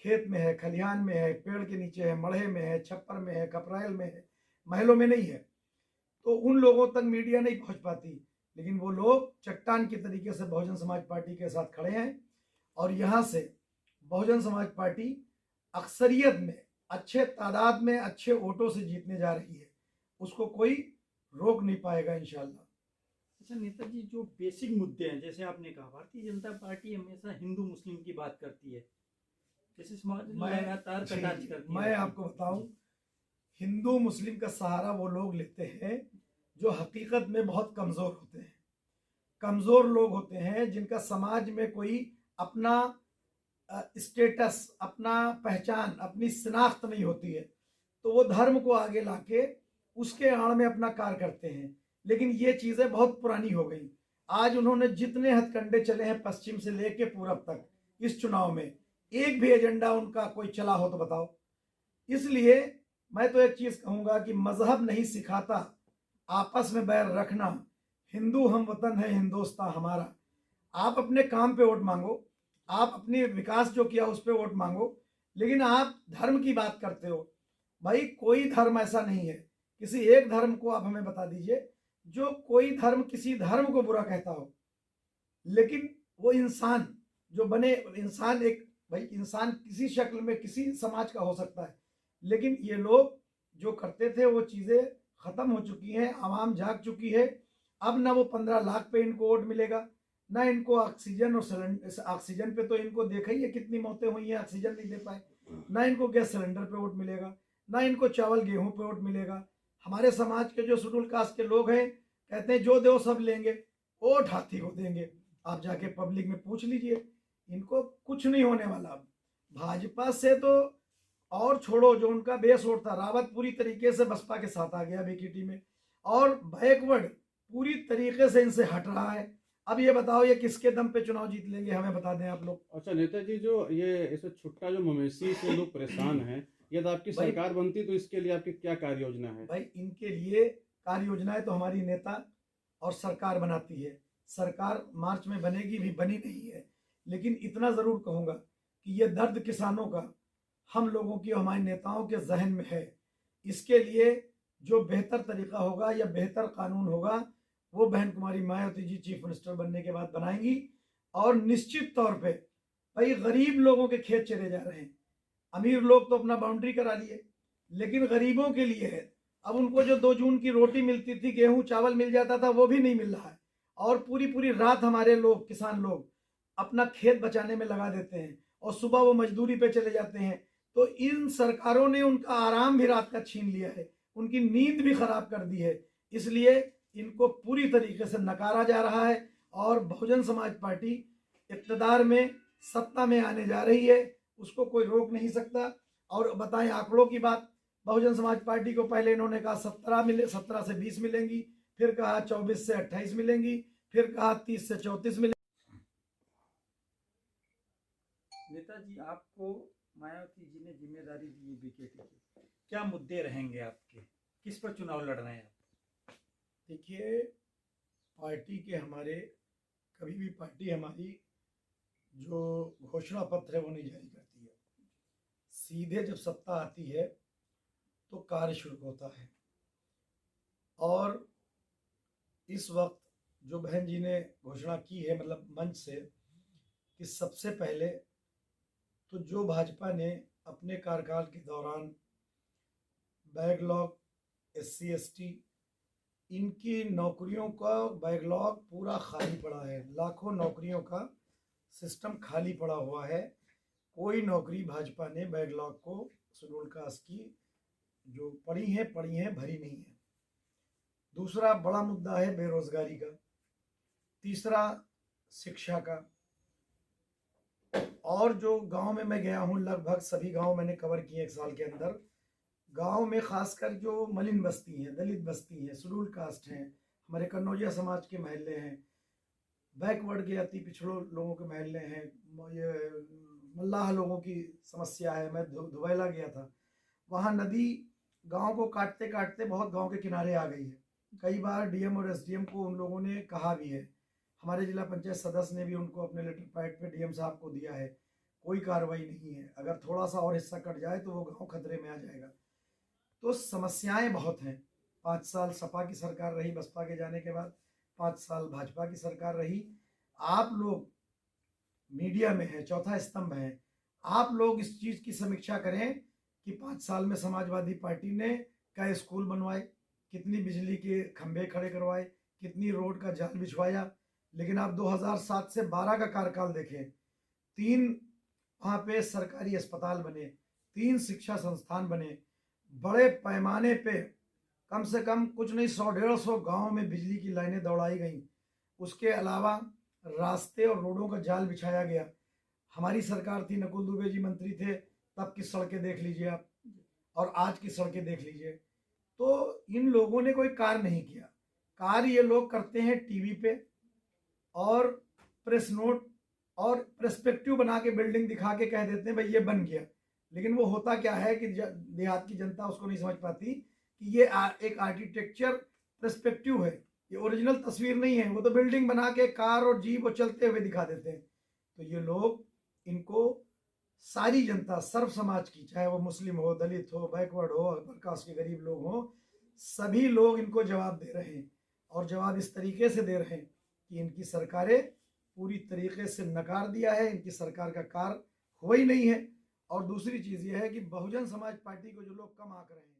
खेत में है, खलिहान में है, पेड़ के नीचे है, मढ़े में है, छप्पर में है, कपराइल में है, महलों में नहीं है। तो उन लोगों तक मीडिया नहीं पहुंच पाती, लेकिन वो लोग चट्टान के तरीके से बहुजन समाज पार्टी के साथ खड़े हैं। और यहाँ से बहुजन समाज पार्टी अक्सरियत में, अच्छे तादाद में, अच्छे वोटों से जीतने जा रही है। उसको कोई रोक नहीं पाएगा इंशाल्लाह। अच्छा नेताजी, जो बेसिक मुद्दे हैं, जैसे आपने कहा भारतीय जनता पार्टी हमेशा हिंदू मुस्लिम की बात करती है, जैसे समाज लगातार कटाक्ष करती है। मैं आपको बताऊं, हिंदू मुस्लिम का सहारा वो लोग लेते हैं जो हकीकत में बहुत कमजोर होते हैं। कमजोर लोग होते हैं जिनका समाज में कोई अपना स्टेटस, अपना पहचान, अपनी शिनाख्त नहीं होती है, तो वो धर्म को आगे लाके उसके आड़ में अपना कार्य करते हैं। लेकिन ये चीजें बहुत पुरानी हो गई। आज उन्होंने जितने हथकंडे चले हैं पश्चिम से लेके पूरब तक, इस चुनाव में एक भी एजेंडा उनका कोई चला हो तो बताओ। इसलिए मैं तो एक चीज कहूंगा कि मजहब नहीं सिखाता आपस में बैर रखना। हिंदू हम वतन है, हिंदुस्तान हमारा। आप अपने काम पे वोट मांगो, आप अपने विकास जो किया उस पर वोट मांगो, लेकिन आप धर्म की बात करते हो। भाई कोई धर्म ऐसा नहीं है, किसी एक धर्म को आप हमें बता दीजिए जो कोई धर्म किसी धर्म को बुरा कहता हो। लेकिन वो इंसान जो बने, इंसान एक, भाई इंसान किसी शक्ल में किसी समाज का हो सकता है, लेकिन ये लोग जो करते थे वो चीजें खत्म हो चुकी हैं, आवाम जाग चुकी है। अब ना वो 15 लाख पे इनको वोट मिलेगा, ना इनको ऑक्सीजन और सिलेंडर, ऑक्सीजन पे तो इनको देखा ही है कितनी मौतें हुई हैं, ऑक्सीजन नहीं दे पाए। ना इनको गैस सिलेंडर पे वोट मिलेगा, ना इनको चावल गेहूं पे वोट मिलेगा। हमारे समाज के जो शेड्यूल कास्ट के लोग हैं कहते हैं जो दो सब लेंगे, वोट हाथी को देंगे। आप जाके पब्लिक में पूछ लीजिए, इनको कुछ नहीं होने वाला। भाजपा से तो और छोड़ो, जो उनका बेस वोट था, रावत पूरी तरीके से बसपा के साथ आ गया बीकेटी में, और बैकवर्ड पूरी तरीके से इनसे हट रहा है। अब ये बताओ ये किसके दम पे चुनाव जीत लेंगे, हमें बता दें आप लोग। अच्छा नेताजी, जो ये इसे छुट्टा जो मवेशी से लोग परेशान हैं, यदि आपकी सरकार बनती तो इसके लिए आपकी क्या कार्य योजना है? भाई इनके लिए कार्य योजनाएं तो हमारी नेता और सरकार बनाती है। सरकार मार्च में बनेगी भी, बनी नहीं है, लेकिन इतना जरूर कहूंगा कि ये दर्द किसानों का हम लोगों की, हमारे नेताओं के जहन में है। इसके लिए जो बेहतर तरीका होगा या बेहतर कानून होगा वो बहन कुमारी मायावती जी चीफ मिनिस्टर बनने के बाद बनाएंगी। और निश्चित तौर पे भाई गरीब लोगों के खेत चले जा रहे हैं, अमीर लोग तो अपना बाउंड्री करा लिए, लेकिन गरीबों के लिए है। अब उनको जो 2 जून की रोटी मिलती थी, गेहूं चावल मिल जाता था, वो भी नहीं मिल रहा है। और पूरी पूरी रात हमारे लोग, किसान लोग अपना खेत बचाने में लगा देते हैं और सुबह वो मजदूरी पे चले जाते हैं। तो इन सरकारों ने उनका आराम भी रात का छीन लिया है, उनकी नींद भी खराब कर दी है। इसलिए इनको पूरी तरीके से नकारा जा रहा है। और बहुजन समाज पार्टी इक़्तिदार में, सत्ता में आने जा रही है, उसको कोई रोक नहीं सकता। और बताएं आंकड़ों की बात, बहुजन समाज पार्टी को पहले इन्होंने कहा 17 से 20 मिलेंगी, फिर कहा 24 से 28 मिलेंगी, फिर कहा 30 से 34 मिलेंगी। नेताजी, आपको मायावती जी ने जिम्मेदारी दी बीकेटी की, क्या मुद्दे रहेंगे आपके, किस पर चुनाव लड़ रहे हैं आप? देखिए, पार्टी के हमारे, कभी भी पार्टी हमारी जो घोषणा पत्र है वो नहीं जारी करती है। सीधे जब सत्ता आती है तो कार्य शुरू होता है। और इस वक्त जो बहन जी ने घोषणा की है, मतलब मंच से, कि सबसे पहले तो जो भाजपा ने अपने कार्यकाल के दौरान बैकलॉग, SC ST, इनकी नौकरियों का बैकलॉग पूरा खाली पड़ा है। लाखों नौकरियों का सिस्टम खाली पड़ा हुआ है। कोई नौकरी भाजपा ने बैकलॉग को, शेड्यूल कास्ट की जो पड़ी है भरी नहीं है। दूसरा बड़ा मुद्दा है बेरोजगारी का। तीसरा शिक्षा का। और जो गांव में मैं गया हूं, लगभग सभी गांव मैंने कवर किए 1 साल के अंदर। गांव में खासकर जो मलिन बस्ती हैं, दलित बस्ती हैं, शेड्यूल कास्ट हैं, हमारे कन्नौजिया समाज के महल्ले हैं, बैकवर्ड के अति पिछड़ों लोगों के महल्ले हैं, ये मल्लाह लोगों की समस्या है। मैं दुबैला गया था, वहाँ नदी गांव को काटते काटते बहुत गांव के किनारे आ गई है। कई बार DM और SDM को उन लोगों ने कहा भी है, हमारे जिला पंचायत सदस्य ने भी उनको अपने लेटर पैड पे DM साहब को दिया है। कोई कार्रवाई नहीं है। अगर थोड़ा सा और हिस्सा कट जाए तो वो गांव खतरे में आ जाएगा। तो समस्याएं बहुत हैं। 5 साल सपा की सरकार रही, बसपा के जाने के बाद 5 साल भाजपा की सरकार रही। आप लोग मीडिया में हैं, चौथा स्तंभ हैं, आप लोग इस चीज़ की समीक्षा करें कि 5 साल में समाजवादी पार्टी ने क्या स्कूल बनवाए, कितनी बिजली के खंभे खड़े करवाए, कितनी रोड का जाल बिछवाया। लेकिन आप 2007 से 12 का कार्यकाल देखें, 3 वहाँ पे सरकारी अस्पताल बने, 3 शिक्षा संस्थान बने, बड़े पैमाने पे कम से कम कुछ नहीं 100-150 गाँव में बिजली की लाइनें दौड़ाई गई। उसके अलावा रास्ते और रोडों का जाल बिछाया गया। हमारी सरकार थी, नकुल दुबे जी मंत्री थे, तब की सड़कें देख लीजिए आप और आज की सड़कें देख लीजिए। तो इन लोगों ने कोई कार्य नहीं किया। कार्य ये लोग करते हैं टीवी पे और प्रेस नोट और पर्सपेक्टिव बना के बिल्डिंग दिखा के कह देते हैं भाई ये बन गया। लेकिन वो होता क्या है कि देहात की जनता उसको नहीं समझ पाती कि ये एक आर्किटेक्चर पर्सपेक्टिव है, ये ओरिजिनल तस्वीर नहीं है। वो तो बिल्डिंग बना के कार और जीप वो चलते हुए दिखा देते हैं। तो ये लोग, इनको सारी जनता, सर्व समाज की, चाहे वो मुस्लिम हो, दलित हो, बैकवर्ड हो, अपर कास्ट के गरीब लोग हो, सभी लोग इनको जवाब दे रहे हैं। और जवाब इस तरीके से दे रहे हैं कि इनकी सरकारें पूरी तरीके से नकार दिया है, इनकी सरकार का कार्य हुआ ही नहीं है। और दूसरी चीज़ यह है कि बहुजन समाज पार्टी को जो लोग कम आंक रहे हैं,